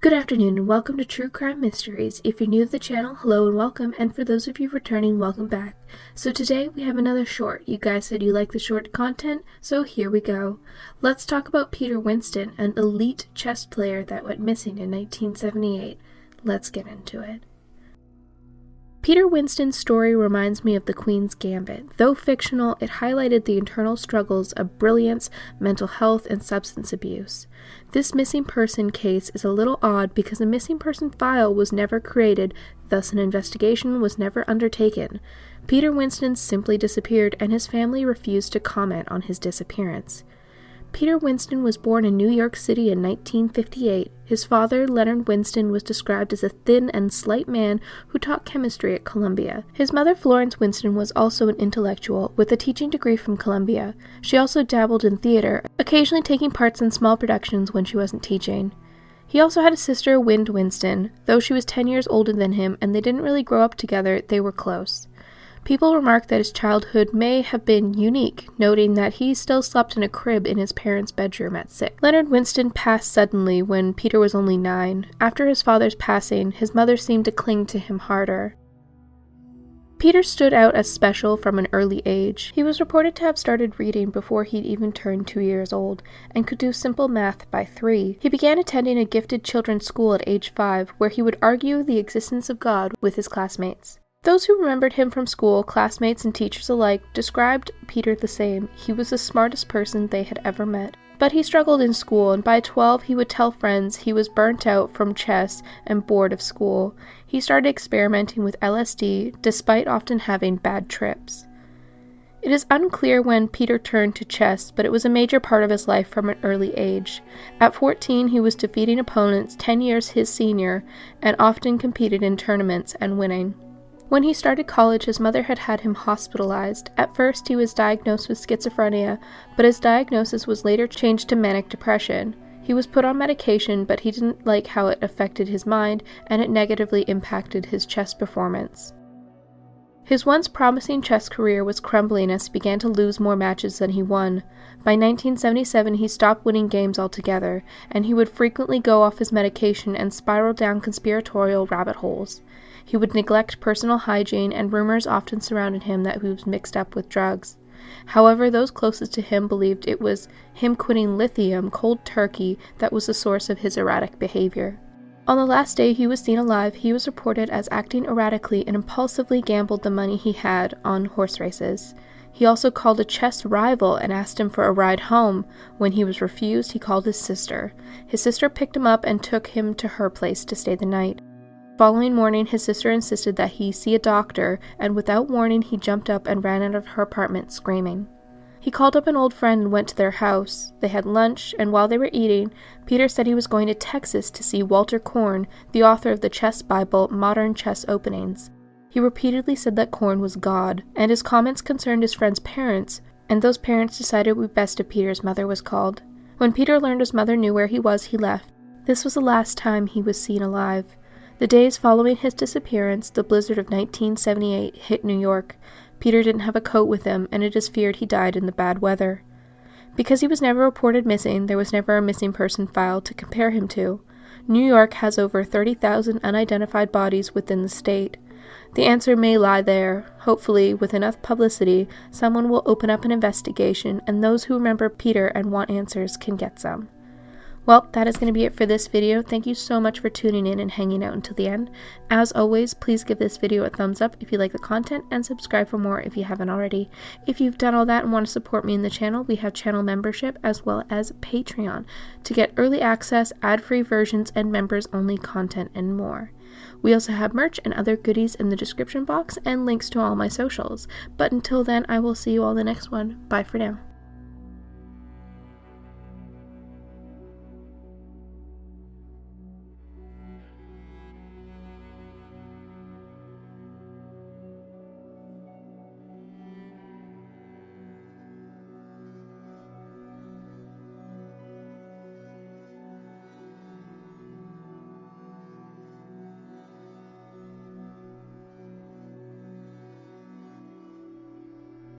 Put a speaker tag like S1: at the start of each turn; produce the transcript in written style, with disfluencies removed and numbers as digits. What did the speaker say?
S1: Good afternoon and welcome to True Crime Mysteries. If you're new to the channel, hello and welcome, and for those of you returning, welcome back. So today we have another short. You guys said you like the short content, so here we go. Let's talk about Peter Winston, an elite chess player that went missing in 1978. Let's get into it. Peter Winston's story reminds me of the Queen's Gambit. Though fictional, it highlighted the internal struggles of brilliance, mental health, and substance abuse. This missing person case is a little odd because a missing person file was never created, thus an investigation was never undertaken. Peter Winston simply disappeared, and his family refused to comment on his disappearance. Peter Winston was born in New York City in 1958. His father, Leonard Winston, was described as a thin and slight man who taught chemistry at Columbia. His mother, Florence Winston, was also an intellectual with a teaching degree from Columbia. She also dabbled in theater, occasionally taking parts in small productions when she wasn't teaching. He also had a sister, Wind Winston. Though she was 10 years older than him and they didn't really grow up together, they were close. People remarked that his childhood may have been unique, noting that he still slept in a crib in his parents' bedroom at 6. Leonard Winston passed suddenly when Peter was only 9. After his father's passing, his mother seemed to cling to him harder. Peter stood out as special from an early age. He was reported to have started reading before he'd even turned 2 years old, and could do simple math by 3. He began attending a gifted children's school at age 5, where he would argue the existence of God with his classmates. Those who remembered him from school, classmates and teachers alike, described Peter the same. He was the smartest person they had ever met. But he struggled in school, and by 12 he would tell friends he was burnt out from chess and bored of school. He started experimenting with LSD, despite often having bad trips. It is unclear when Peter turned to chess, but it was a major part of his life from an early age. At 14, he was defeating opponents 10 years his senior, and often competed in tournaments and winning. When he started college, his mother had him hospitalized. At first, he was diagnosed with schizophrenia, but his diagnosis was later changed to manic depression. He was put on medication, but he didn't like how it affected his mind, and it negatively impacted his chess performance. His once promising chess career was crumbling as he began to lose more matches than he won. By 1977, he stopped winning games altogether, and he would frequently go off his medication and spiral down conspiratorial rabbit holes. He would neglect personal hygiene, and rumors often surrounded him that he was mixed up with drugs. However, those closest to him believed it was him quitting lithium cold turkey that was the source of his erratic behavior. On the last day he was seen alive, he was reported as acting erratically and impulsively gambled the money he had on horse races. He also called a chess rival and asked him for a ride home. When he was refused, he called his sister. His sister picked him up and took him to her place to stay the night. The following morning, his sister insisted that he see a doctor, and without warning, he jumped up and ran out of her apartment screaming. He called up an old friend and went to their house. They had lunch, and while they were eating, Peter said he was going to Texas to see Walter Korn, the author of the chess Bible, Modern Chess Openings. He repeatedly said that Korn was God, and his comments concerned his friend's parents, and those parents decided it would be best if Peter's mother was called. When Peter learned his mother knew where he was, he left. This was the last time he was seen alive. The days following his disappearance, the blizzard of 1978 hit New York. Peter didn't have a coat with him, and it is feared he died in the bad weather. Because he was never reported missing, there was never a missing person file to compare him to. New York has over 30,000 unidentified bodies within the state. The answer may lie there. Hopefully, with enough publicity, someone will open up an investigation, and those who remember Peter and want answers can get some. Well, that is going to be it for this video. Thank you so much for tuning in and hanging out until the end. As always, please give this video a thumbs up if you like the content, and subscribe for more if you haven't already. If you've done all that and want to support me in the channel, we have channel membership as well as Patreon to get early access, ad-free versions, and members-only content and more. We also have merch and other goodies in the description box and links to all my socials. But until then, I will see you all in the next one. Bye for now.